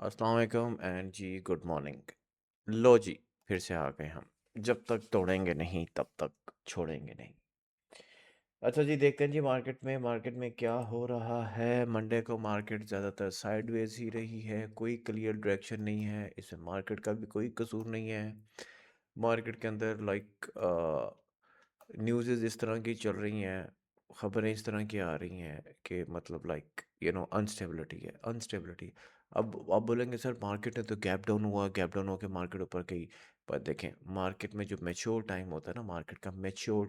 अस्सलाम वालेकुम and ji good morning. लो जी, फिर से आ गए हम। जब तक तोड़ेंगे नहीं तब तक छोड़ेंगे नहीं। अच्छा जी, देखते हैं जी मार्केट में क्या हो रहा है। मंडे को मार्केट ज़्यादातर साइडवेज ही रही है, कोई क्लियर डायरेक्शन नहीं है। इसमें मार्केट का भी कोई कसूर नहीं है। मार्केट के अंदर न्यूज़ इस तरह की चल रही हैं, खबरें इस तरह की आ रही हैं कि मतलब अनस्टेबिलिटी है, अनस्टेबिलिटी। अब आप बोलेंगे सर मार्केट है तो गैप डाउन हुआ, गैप डाउन होकर मार्केट ऊपर गई। पर देखें, मार्केट में जो मैच्योर टाइम होता है ना, मार्केट का मैच्योर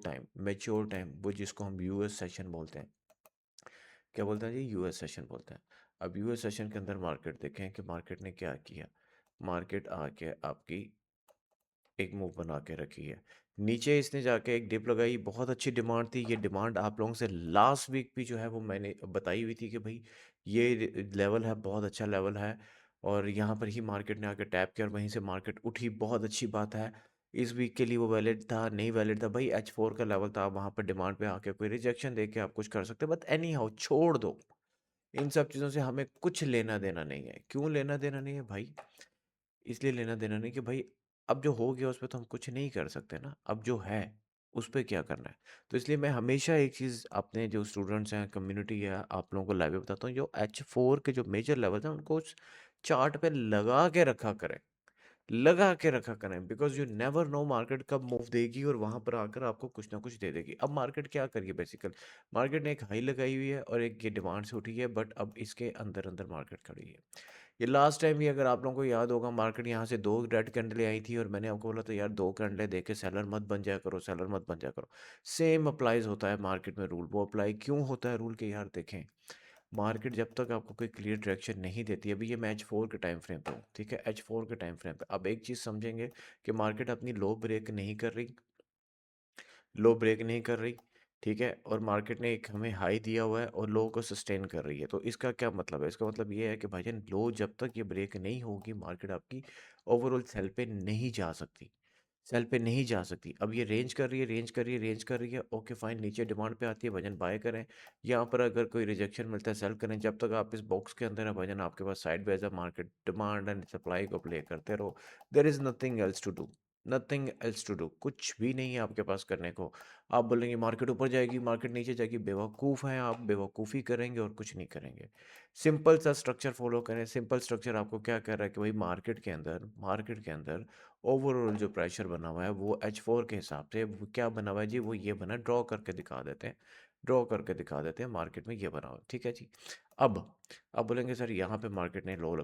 टाइम वो जिसको हम यूएस सेशन बोलते हैं। क्या बोलते हैं जी? यूएस सेशन बोलते हैं। अब यूएस सेशन के अंदर मार्केट देखें कि मार्केट ने क्या किया। मार्केट आके आपकी एक मूव बना के रखी है। नीचे इसने जाके एक डिप लगाई, बहुत अच्छी डिमांड थी। ये डिमांड आप लोगों से लास्ट वीक भी जो है वो मैंने बताई हुई थी कि भाई ये लेवल है, बहुत अच्छा लेवल है। और यहाँ पर ही मार्केट ने आके टैप किया और वहीं से मार्केट उठी, बहुत अच्छी बात है। इस वीक के लिए वो वैलिड था, नहीं वैलिड था भाई, H4 का लेवल था। वहाँ पर डिमांड पे आके कोई रिजेक्शन दे के आप कुछ कर सकते हो, बट एनी हाउ छोड़ दो। इन सब चीज़ों से हमें कुछ लेना देना नहीं है। क्यों लेना देना नहीं है भाई? इसलिए लेना देना नहीं कि भाई अब जो हो गया उस पे तो हम कुछ नहीं कर सकते ना, अब जो है उस पे क्या करना है। तो इसलिए मैं हमेशा एक चीज़ अपने जो स्टूडेंट्स हैं, कम्युनिटी है, आप लोगों को लाइव में बताता हूँ, जो H4 के जो मेजर लेवल्स हैं उनको उस चार्ट पे लगा के रखा करें, because you never know market कब मूव देगी और वहां पर आकर आपको कुछ ना कुछ दे देगी। अब मार्केट क्या करिए, बेसिकल मार्केट ने एक हाई लगाई हुई है और एक ये डिमांड से उठी है, बट अब इसके अंदर अंदर मार्केट खड़ी है। ये लास्ट टाइम भी अगर आप लोगों को याद होगा, मार्केट यहाँ से दो रेड कैंडलें आई थी और मैंने आपको बोला था यार दो कैंडलें देके सेलर मत बन जाया करो, सेलर मत बन जाया करो। सेम अप्लाइज होता है मार्केट में रूल। वो अप्लाई क्यों होता है रूल के यार? देखें, मार्केट जब तक आपको कोई क्लियर डायरेक्शन नहीं देती, अभी ये मैं H4 के टाइम फ्रेम पे हूँ, ठीक है, H4 के टाइम फ्रेम पे अब एक चीज़ समझेंगे कि मार्केट अपनी लो ब्रेक नहीं कर रही, लो ब्रेक नहीं कर रही, ठीक है, और मार्केट ने एक हमें हाई दिया हुआ है और लो को सस्टेन कर रही है। तो इसका क्या मतलब है? इसका मतलब ये है कि भाईजान लो जब तक ये ब्रेक नहीं होगी, मार्केट आपकी ओवरऑल सेल पे नहीं जा सकती, सेल पे नहीं जा सकती। अब ये रेंज कर रही है, रेंज कर रही है, रेंज कर रही है, ओके फाइन, नीचे डिमांड पे आती है, वजन बाय करें। यहाँ पर अगर कोई रिजेक्शन मिलता है सेल करें। जब तक आप इस बॉक्स के अंदर है वजन, आपके पास साइड वेज है, मार्केट डिमांड एंड सप्लाई को प्ले करते रहो। There is nothing else to do, nothing else to do, कुछ भी नहीं है आपके पास करने को। आप बोलेंगे मार्केट ऊपर जाएगी, मार्केट नीचे जाएगी, बेवकूफ़ हैं आप, बेवकूफ़ी करेंगे और कुछ नहीं करेंगे। सिंपल सा स्ट्रक्चर फॉलो करें। सिंपल स्ट्रक्चर आपको क्या कह रहा है कि भाई मार्केट के अंदर ओवरऑल जो प्रेशर बना हुआ है वो H4 के हिसाब से वो क्या बना हुआ है जी, वो ये बना, ड्रॉ करके दिखा देते हैं, ड्रॉ करके दिखा देते हैं। मार्केट में ये बना हुआ है, ठीक है जी। अब अब बोलेंगे सर यहाँ पे मार्केट ने लो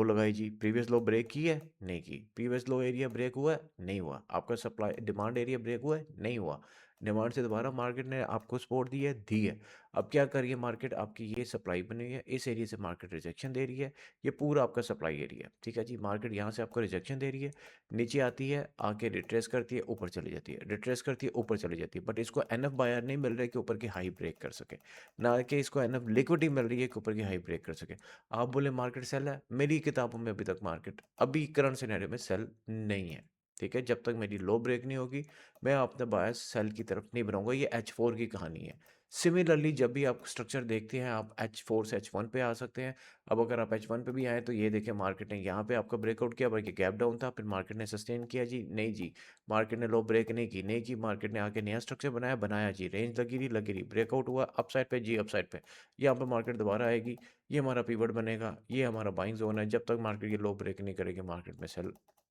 लगाई जी, प्रीवियस लो ब्रेक की है, नहीं की। प्रीवियस लो एरिया ब्रेक हुआ है, नहीं हुआ। आपका सप्लाई डिमांड एरिया ब्रेक हुआ है, नहीं हुआ। डिमांड से दोबारा मार्केट ने आपको सपोर्ट दी है। अब क्या करिए, मार्केट आपकी ये सप्लाई बनी हुई है, इस एरिया से मार्केट रिजेक्शन दे रही है। ये पूरा आपका सप्लाई एरिया है, ठीक है जी। मार्केट यहाँ से आपको रिजेक्शन दे रही है, नीचे आती है, आके रिट्रेस करती है, ऊपर चली जाती है, रिट्रेस करती है, ऊपर चली जाती है, बट इसको एनएफ बायर नहीं मिल रहा है कि ऊपर की हाई ब्रेक कर सके, ना कि इसको एनएफ लिक्विडिटी मिल रही है कि ऊपर की हाई ब्रेक कर सके। आप बोले मार्केट सेल है, मेरी किताबों में अभी तक मार्केट अभी करंट सिनेरियो में सेल नहीं है, ठीक है। जब तक मेरी लो ब्रेक नहीं होगी, मैं अपना बायस सेल की तरफ नहीं बनाऊंगा। ये H4 की कहानी है। सिमिलरली जब भी आप स्ट्रक्चर देखते हैं, आप H4 से H1 पे आ सकते हैं। अब अगर आप H1 पे भी आए तो ये देखें, मार्केट ने यहाँ पे आपका ब्रेकआउट किया, बल्कि गैप डाउन था, फिर मार्केट ने सस्टेन किया जी, नहीं जी। मार्केट ने लो ब्रेक नहीं की, मार्केट ने आके नया स्ट्रक्चर बनाया जी, रेंज लगी रही, ब्रेकआउट हुआ अपसाइड पे जी, अपसाइड पे। यहाँ पे मार्केट दोबारा आएगी, ये हमारा पिवट बनेगा, ये हमारा बाइंग जोन है। जब तक मार्केट ये लो ब्रेक नहीं करेगी, मार्केट में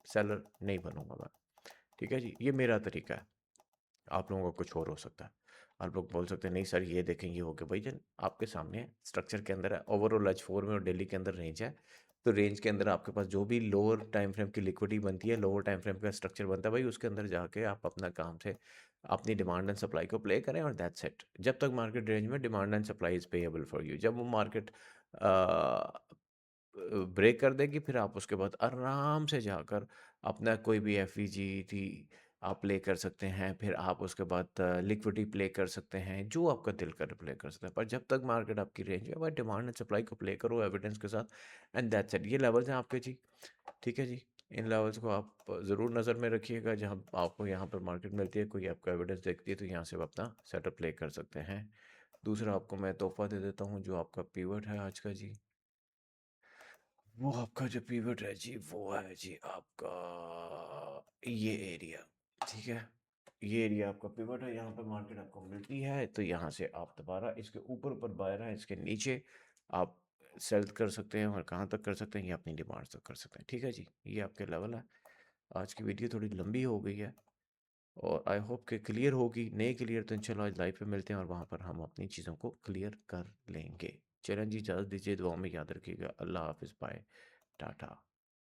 सेलर नहीं बनूंगा मैं, ठीक है जी। ये मेरा तरीका है, आप लोगों का कुछ और हो सकता है। आप लोग बोल सकते हैं नहीं सर ये देखें ये हो गया, भाई जन आपके सामने स्ट्रक्चर के अंदर है, ओवरऑल H4 में और डेली के अंदर रेंज है। तो रेंज के अंदर आपके पास जो भी लोअर टाइम फ्रेम की लिक्विडिटी बनती है, लोअर टाइम फ्रेम का स्ट्रक्चर बनता है भाई, उसके अंदर जाके आप अपना काम से अपनी डिमांड एंड सप्लाई को प्ले करें और दैट्स इट। जब तक मार्केट रेंज में demand and supply is payable for you, जब वो मार्केट ब्रेक कर देगी, फिर आप उसके बाद आराम से जाकर अपना कोई भी एफ थी आप प्ले कर सकते हैं। फिर आप उसके बाद लिक्विडिटी प्ले कर सकते हैं, जो आपका दिल कर प्ले कर सकते हैं। पर जब तक मार्केट आपकी रेंज में, भाई डिमांड एंड सप्लाई को प्ले करो एविडेंस के साथ, एंड दैट्स इट। ये लेवल्स हैं आपके जी, ठीक है जी। इन लेवल्स को आप ज़रूर नज़र में रखिएगा। जहाँ आपको यहाँ पर मार्केट मिलती है, कोई आपका एविडेंस देखती है, तो यहाँ से आप अपना सेटअप प्ले कर सकते हैं। दूसरा आपको मैं तोहफा दे देता हूँ, जो आपका पीवट है आज का जी। वो आपका जो पिवट है जी, वो है जी आपका ये एरिया। ठीक है, ये एरिया आपका पिवट है, यहाँ पे मार्केट आपको मिलती है, तो यहाँ से आप दोबारा इसके ऊपर ऊपर बायर है, इसके नीचे आप सेल कर सकते हैं, और कहाँ तक कर सकते हैं, ये अपनी डिमांड तक कर सकते हैं। ठीक है जी, ये आपके लेवल है। आज की वीडियो थोड़ी लंबी हो गई है, और आई होप कि क्लियर होगी। नहीं क्लियर तो इंशाल्लाह आज लाइव पे मिलते हैं, और वहाँ पर हम अपनी चीज़ों को क्लियर कर लेंगे। चलें जी, इजाज़त दीजिए, दुआ में याद रखिएगा। अल्लाह हाफिज़, बाय, टाटा।